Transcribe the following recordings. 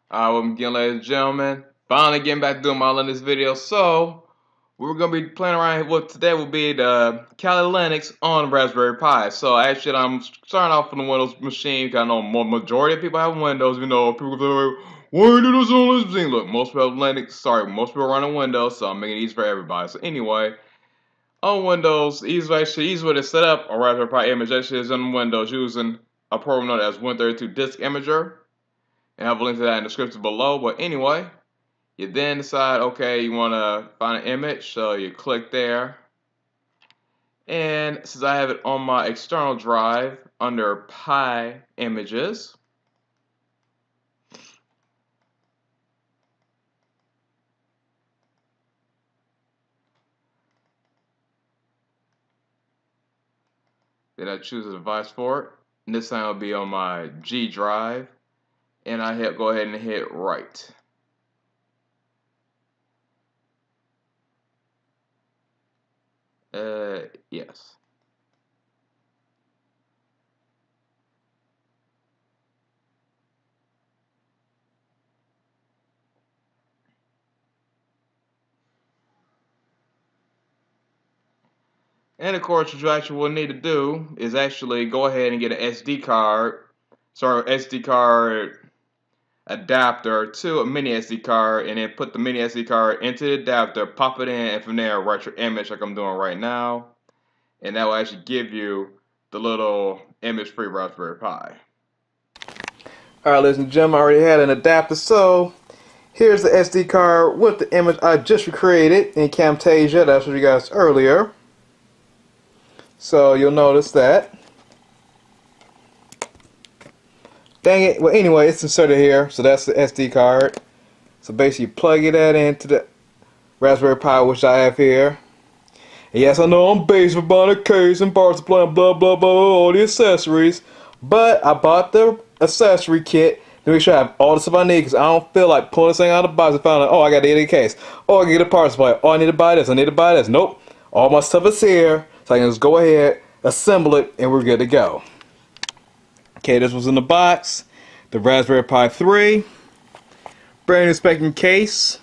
Welcome again, ladies and gentlemen. Finally getting back to doing my Linux video. So, we're going to be playing around with today will be the Kali Linux on Raspberry Pi. So, actually, I'm starting off on the Windows machine because I know majority of people have Windows. People say, why you do this on this machine? Look, most people have Linux. Sorry, most people run on Windows, so I'm making it easy for everybody. So, anyway, on Windows, easy way to set up a Raspberry Pi image actually is on Windows using a program known as Win32 Disk Imager. And I have a link to that in the description below. But anyway, you then decide, okay, you want to find an image, so you click there. And since I have it on my external drive under Pi Images, then I choose a device for it. And this time it'll be on my G drive. And I go ahead and hit write. Yes. And of course, what you actually will need to do is actually go ahead and get an SD card. Sorry, SD card adapter to a mini SD card, and then put the mini SD card into the adapter, pop it in, and from there write your image like I'm doing right now. And that will actually give you the little image-free Raspberry Pi. Alright, ladies and gentlemen, I already had an adapter, so here's the SD card with the image I just recreated in Camtasia that I showed you guys earlier. So you'll notice that. Dang it. Well, anyway, it's inserted here, so that's the SD card. So basically, you plug that into the Raspberry Pi, which I have here. And yes, I know I'm basic for buying a case and power supply and blah, blah, blah, all the accessories. But I bought the accessory kit to make sure I have all the stuff I need, because I don't feel like pulling this thing out of the box and finding, oh, I got to get a case. Oh, I can get a power supply. Oh, I need to buy this. I need to buy this. Nope. All my stuff is here, so I can just go ahead, assemble it, and we're good to go. Okay, this was in the box. The Raspberry Pi 3. Brand new spanking case.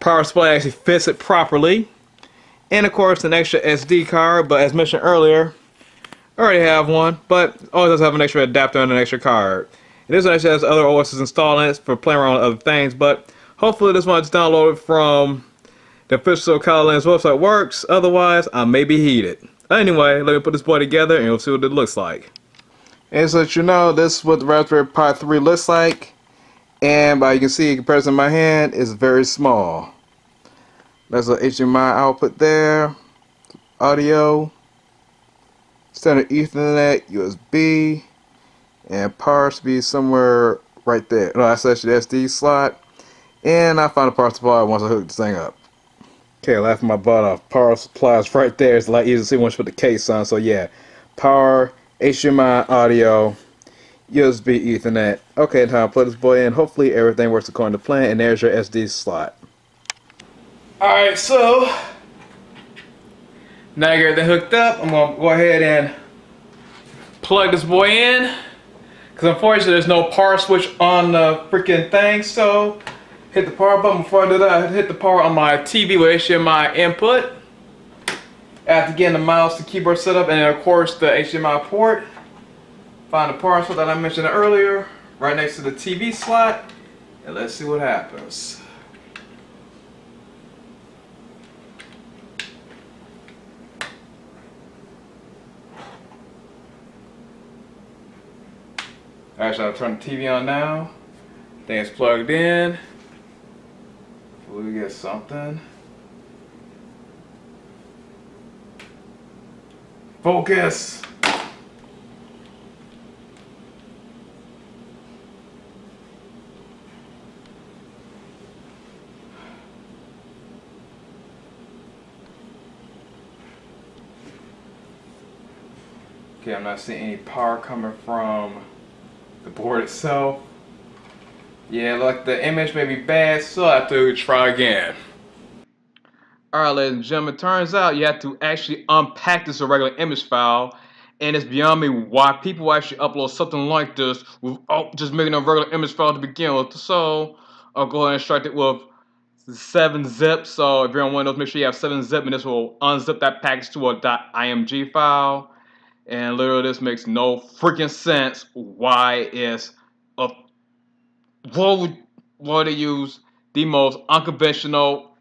Power supply actually fits it properly. And of course an extra SD card, but as mentioned earlier, I already have one, but always does have an extra adapter and an extra card. And this one actually has other OSs installed in it for playing around with other things, but hopefully this one is downloaded from the official Kali Linux website works. Otherwise, I may be heated. Anyway, let me put this boy together and we'll see what it looks like. And so that you know, this is what the Raspberry Pi 3 looks like. And you can see in comparison to my hand, it's very small. There's an HDMI output there, audio, standard Ethernet, USB, and power should be somewhere right there. No, that's actually the SD slot. And I found a power supply once I hooked this thing up. Okay, laughing my butt off. Power supplies right there. It's a lot easier to see once you put the case on. So yeah, power, HDMI, audio, USB, Ethernet. Okay, time to plug this boy in. Hopefully everything works according to plan. And there's your SD slot. Alright, so now I got everything hooked up. I'm going to go ahead and plug this boy in. Because unfortunately there's no power switch on the freaking thing. So hit the power button. Before I do that, I hit the power on my TV with HDMI input. After getting the mouse, the keyboard set up, and then of course the HDMI port. Find the power slot that I mentioned earlier, right next to the TV slot. And let's see what happens. Actually, I'll turn the TV on now. Thing's plugged in. Hopefully we get something. Focus! Okay, I'm not seeing any power coming from the board itself. Yeah, like the image may be bad, so I have to try again. Alright, ladies and gentlemen, turns out you have to actually unpack this a regular image file And it's beyond me why people actually upload something like this without just making a regular image file to begin with. So I'll go ahead and extract it with 7-zip. So if you're on Windows, make sure you have 7-zip, and this will unzip that package to a .img file. And literally, this makes no freaking sense. Why is a why would they use the most unconventional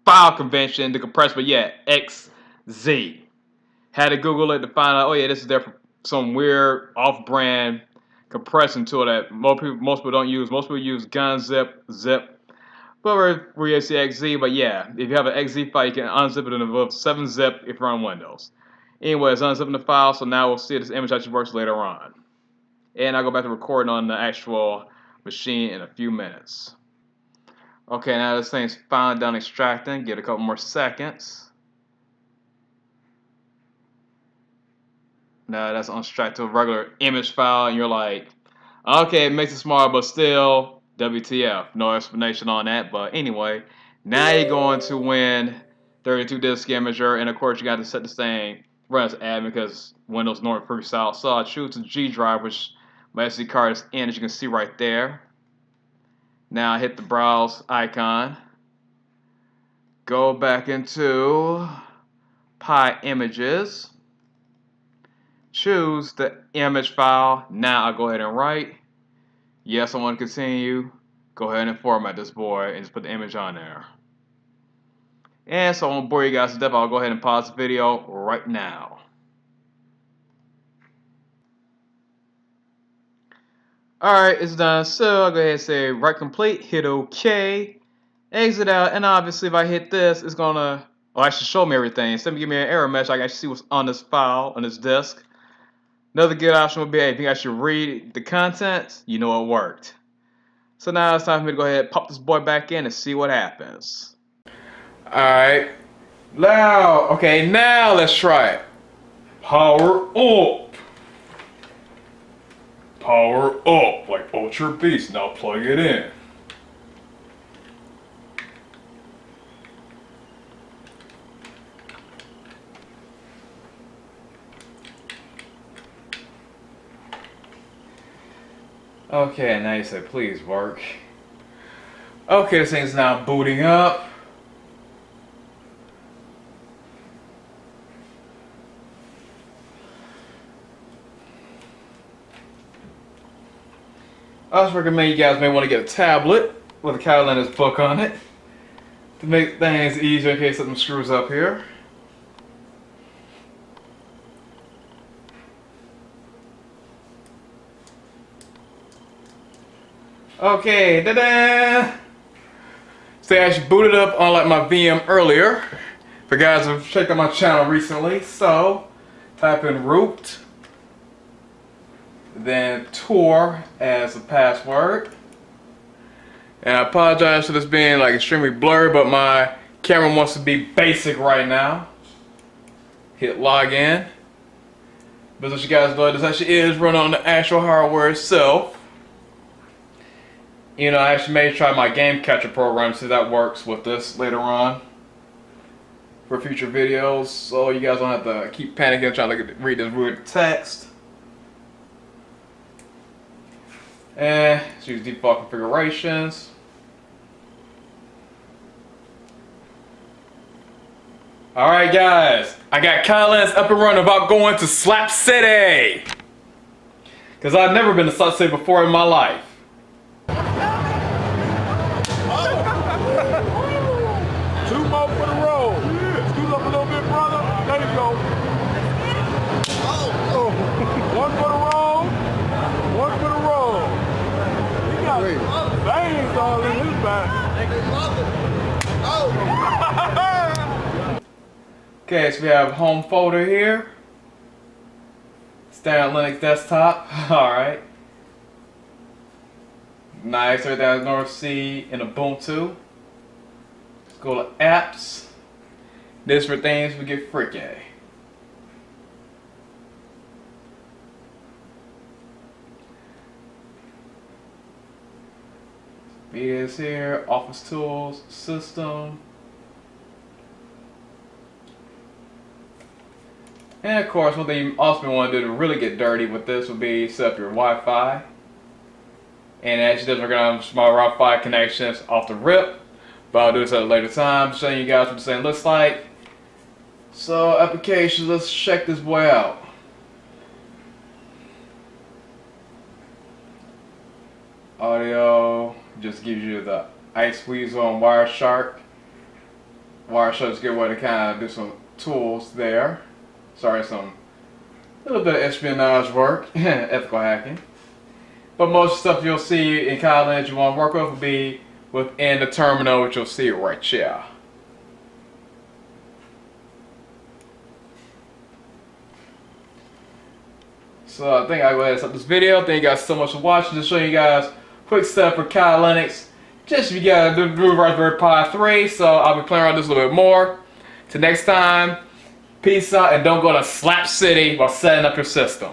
file convention to compress? But yeah, XZ. Had to Google it to find out. Oh yeah, this is there for some weird off-brand compression tool that most people don't use. Most people use GunZip, Zip, but we're using XZ. But yeah, if you have an XZ file, you can unzip it in with 7-zip if you're on Windows. Anyways, unzipping the file, so now we'll see if this image actually works later on. And I'll go back to recording on the actual machine in a few minutes. Okay, now this thing's finally done extracting. Give it a couple more seconds. Now that's unstrapped to a regular image file, and you're like, okay, it makes it smaller, but still, WTF. No explanation on that, but anyway, now you're going to win 32 disk imager, and of course you got to set this thing run as admin because Windows normally freaks out. So I choose the G drive, which my SD card is in, as you can see right there. Now I hit the browse icon, go back into Pi Images. Choose the image file. Now I'll go ahead and write. Yes, I want to continue. Go ahead and format this boy and just put the image on there. And so I won't bore you guys to death. I'll go ahead and pause the video right now. Alright, it's done. So I'll go ahead and say write complete, hit OK, exit out, and obviously if I hit this, it's gonna actually show me everything. Instead of giving me an error message, I can actually see what's on this file, on this disk. Another good option would be, hey, if you actually read the contents, you know it worked. So now it's time for me to go ahead and pop this boy back in and see what happens. Alright. Now, okay, now let's try it. Power up. Power up, like Ultra Beast. Now plug it in. Okay, now you say please work. Okay, this thing's now booting up. I just recommend you guys may want to get a tablet with a Catalina's book on it to make things easier in case something screws up here. Okay, da-da! So I actually booted up unlike my VM earlier. For guys who've checked out my channel recently, so type in root, then tour as a password. And I apologize for this being like extremely blurry, but my camera wants to be basic right now. Hit login. But as you guys know, this actually is running on the actual hardware itself. You know, I actually may try my Game Catcher program, see if that works with this later on for future videos, so you guys don't have to keep panicking trying to read this weird text. And let's use default configurations. Alright guys, I got Catalina's up and running about going to Slap City! Because I've never been to Slap City before in my life. Okay, so we have home folder here. Standard Linux desktop. Alright. Nice, everything I normally see in Ubuntu. Let's go to apps. This for things we get freaky. Is here, office tools, system. And of course, one thing you also want to do to really get dirty with this would be set up your Wi-Fi. And actually, we're going to have small Wi-Fi connections off the rip, but I'll do this at a later time, showing you guys what this thing looks like. So, applications, let's check this boy out. Audio just gives you the Ice Weasel and Wireshark. Wireshark is a good way to kind of do some tools there. Sorry, a little bit of espionage work, ethical hacking. But most stuff you'll see in Kylin you want to work with will be within the terminal, which you'll see right here. So I think I'll go ahead and stop this video. Thank you guys so much for watching. Just showing you guys quick setup for Kali Linux. Just if you gotta do Raspberry Pi 3, so I'll be playing around this a little bit more. Till next time, peace out and don't go to Slap City while setting up your system.